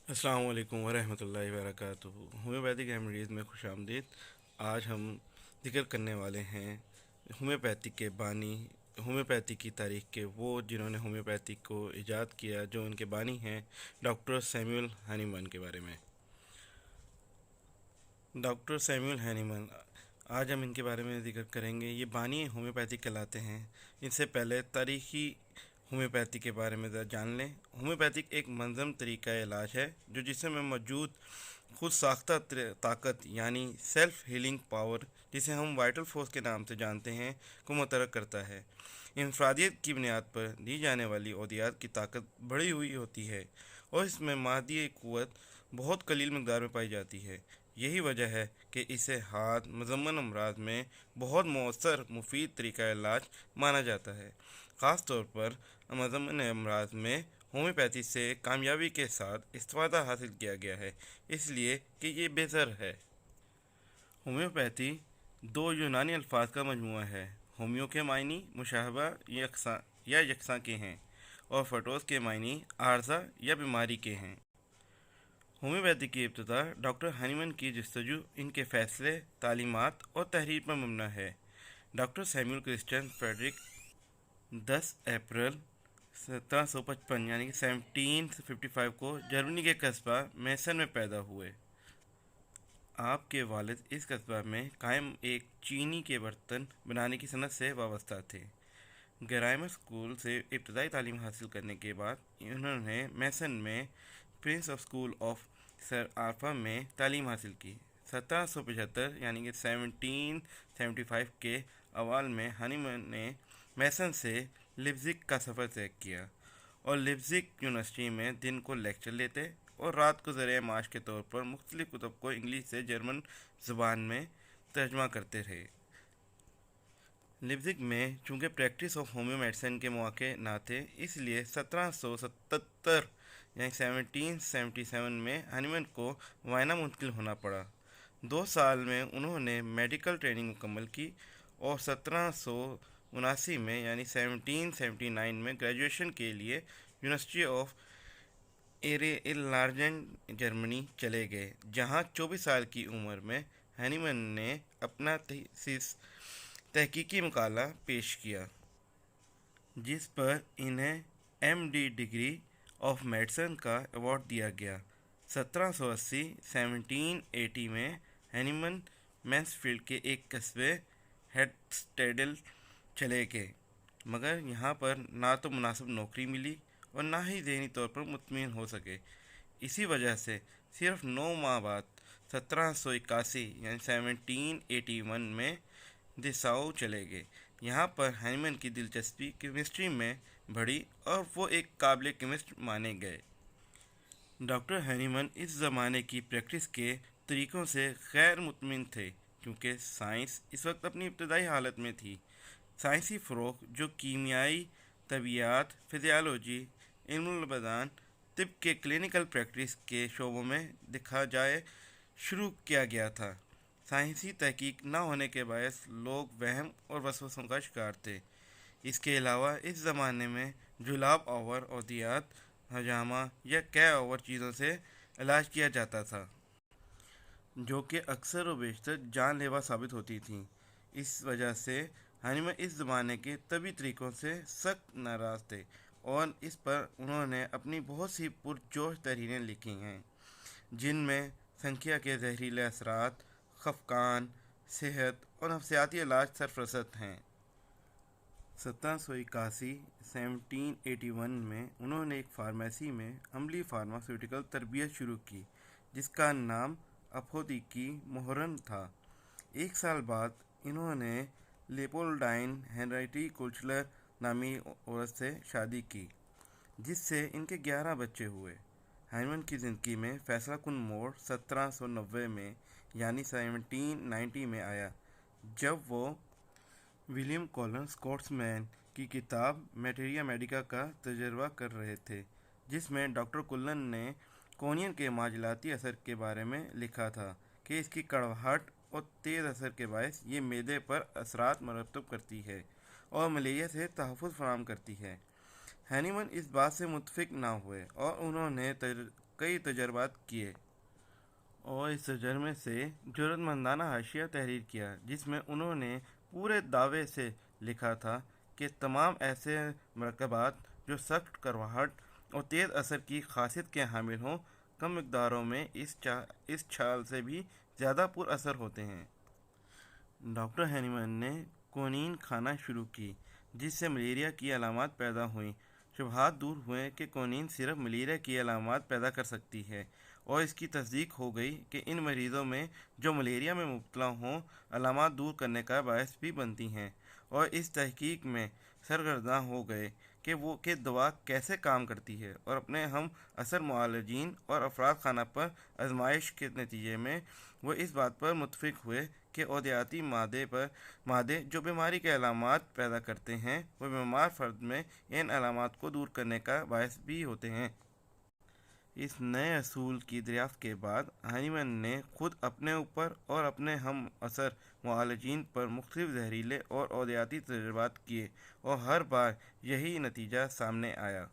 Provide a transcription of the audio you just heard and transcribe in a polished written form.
السلام علیکم ورحمۃ اللہ وبرکاتہ۔ ہومیوپیتھک ریمیڈیز میں خوش آمدید۔ آج ہم ذکر کرنے والے ہیں ہومیوپیتھی کے بانی، ہومیوپیتھی کی تاریخ کے وہ جنہوں نے ہومیوپیتھی کو ایجاد کیا، جو ان کے بانی ہیں ڈاکٹر سیموئل ہینیمن کے بارے میں۔ ڈاکٹر سیموئل ہینیمن، آج ہم ان کے بارے میں ذکر کریں گے۔ یہ بانی ہومیوپیتھی کہلاتے ہیں۔ ان سے پہلے تاریخی ہومیوپیتھی کے بارے میں ذرا جان لیں۔ ہومیوپیتھی ایک منظم طریقہ علاج ہے جو جسم میں موجود خود ساختہ طاقت یعنی سیلف ہیلنگ پاور، جسے ہم وائٹل فورس کے نام سے جانتے ہیں، کو متحرک کرتا ہے۔ انفرادیت کی بنیاد پر دی جانے والی ادویات کی طاقت بڑھی ہوئی ہوتی ہے اور اس میں مادی قوت بہت قلیل مقدار میں پائی جاتی ہے۔ یہی وجہ ہے کہ اسے ہاتھ مضمن امراض میں بہت مؤثر مفید طریقہ علاج مانا جاتا ہے۔ خاص طور پر مضمن امراض میں ہومیوپیتھی سے کامیابی کے ساتھ استفادہ حاصل کیا گیا ہے، اس لیے کہ یہ بہتر ہے۔ ہومیوپیتھی دو یونانی الفاظ کا مجموعہ ہے۔ ہومیو کے معنی مشابہ یا یکساں کے ہیں اور فٹوس کے معنی عارضہ یا بیماری کے ہیں۔ ہومیوپیتھی کی ابتدا ڈاکٹر ہینیمن کی جستجو، ان کے فیصلے، تعلیمات اور تحریر پر مبنی ہے۔ Doctor Samuel Christian Friedrich 10 April 1755 یعنی کہ 1755 کو جرمنی کے قصبہ میسن میں پیدا ہوئے۔ آپ کے والد اس قصبہ میں قائم ایک چینی کے برتن بنانے کی صنعت سے وابستہ تھے۔ گرائمر اسکول سے ابتدائی تعلیم حاصل کرنے کے بعد انہوں نے میسن میں پرنس آف اسکول آف سر آرفا میں تعلیم حاصل کی۔ 1775 یعنی کہ 1775 کے اوائل میں ہینیمن نے میسن سے لیپزگ کا سفر طے کیا اور لیپزگ یونیورسٹی میں دن کو لیکچر لیتے اور رات کو ذریعہ معاش کے طور پر مختلف کتب کو انگلش سے جرمن زبان میں ترجمہ کرتے رہے۔ لیپزگ میں چونکہ پریکٹس آف ہومیو میڈیسن کے مواقع نہ تھے، اس لیے 1777 یعنی 1777 میں ہینیمن کو وائنا منتقل ہونا پڑا۔ 2 سال میں انہوں نے میڈیکل ٹریننگ مکمل کی اور 1779 میں یعنی 1779 میں گریجویشن کے لیے یونیورسٹی آف ایرلانجن جرمنی چلے گئے، جہاں 24 سال کی عمر میں ہینیمن نے اپنا تحقیقی مقالہ پیش کیا، جس پر انہیں ایم.ڈی ڈگری آف میڈیسن کا ایوارڈ دیا گیا۔ 1780 میں ہینیمن مینسفیلڈ کے ایک قصبے ہیٹسٹیڈل چلے گئے، مگر یہاں پر نہ تو مناسب نوکری ملی اور نہ ہی ذہنی طور پر مطمئن ہو سکے۔ اسی وجہ سے صرف 9 ماہ بعد 1781 یعنی 1781 میں دساؤ چلے گئے۔ یہاں پر ہینیمن کی دلچسپی کیمسٹری میں بڑھی اور وہ ایک قابل کیمسٹ مانے گئے۔ ڈاکٹر ہینیمن اس زمانے کی پریکٹس کے طریقوں سے غیر مطمئن تھے، کیونکہ سائنس اس وقت اپنی ابتدائی حالت میں تھی۔ سائنسی فروغ جو کیمیائی، طبیعیات، فزیالوجی، علم البدن، طب کے کلینکل پریکٹس کے شعبوں میں دیکھا جائے شروع کیا گیا تھا۔ سائنسی تحقیق نہ ہونے کے باعث لوگ وہم اور وسوسوں کا شکار تھے۔ اس کے علاوہ اس زمانے میں جلاب آور ادویات ہجامہ یا کیے آور چیزوں سے علاج کیا جاتا تھا، جو کہ اکثر و بیشتر جان لیوا ثابت ہوتی تھیں۔ اس وجہ سے ہینیمن اس زمانے کے طبی طریقوں سے سخت ناراض تھے اور اس پر انہوں نے اپنی بہت سی پرجوش تحریریں لکھی ہیں، جن میں سنکھیا کے زہریلے اثرات، خفقان، صحت اور نفسیاتی علاج سرفہرست ہیں۔ 1781 میں انہوں نے ایک فارمیسی میں عملی فارماسیوٹیکل تربیت شروع کی، جس کا نام اپودیکی مہرن تھا۔ 1 سال بعد انہوں نے لیپولڈائن ہینریٹی کولچلر نامی عورت سے شادی کی، جس سے ان کے 11 بچے ہوئے۔ ہینیمن کی زندگی میں فیصلہ کن موڑ 1790 میں یعنی 1790 میں آیا، جب وہ ولیم کولن اسکاٹس مین کی کتاب میٹیریا میڈیکا کا تجربہ کر رہے تھے، جس میں ڈاکٹر کولن نے کونین کے معجلاتی اثر کے بارے میں لکھا تھا کہ اس کی کڑواہٹ اور تیز اثر کے باعث یہ معدے پر اثرات مرتب کرتی ہے اور ملیریا سے تحفظ فراہم کرتی ہے۔ ہینیمن اس بات سے متفق نہ ہوئے اور انہوں نے کئی تجربات کیے اور اس تجربے سے جرات مندانہ حاشیہ تحریر کیا، جس میں انہوں نے پورے دعوے سے لکھا تھا کہ تمام ایسے مرکبات جو سخت کرواہٹ اور تیز اثر کی خاصیت کے حامل ہوں، کم مقداروں میں اس چھال سے بھی زیادہ پر اثر ہوتے ہیں۔ ڈاکٹر ہینیمن نے کونین کھانا شروع کی، جس سے ملیریا کی علامات پیدا ہوئیں۔ شبہات دور ہوئے کہ کونین صرف ملیریا کی علامات پیدا کر سکتی ہے، اور اس کی تصدیق ہو گئی کہ ان مریضوں میں جو ملیریا میں مبتلا ہوں علامات دور کرنے کا باعث بھی بنتی ہیں، اور اس تحقیق میں سرگرداں ہو گئے کہ دوا کیسے کام کرتی ہے، اور اپنے ہم اثر معالجین اور افراد خانہ پر آزمائش کے نتیجے میں وہ اس بات پر متفق ہوئے کہ ادویاتی مادے جو بیماری کے علامات پیدا کرتے ہیں وہ بیمار فرد میں ان علامات کو دور کرنے کا باعث بھی ہوتے ہیں۔ اس نئے اصول کی دریافت کے بعد ہینیمن نے خود اپنے اوپر اور اپنے ہم اثر معالجین پر مختلف زہریلے اور ادویاتی تجربات کیے، اور ہر بار یہی نتیجہ سامنے آیا۔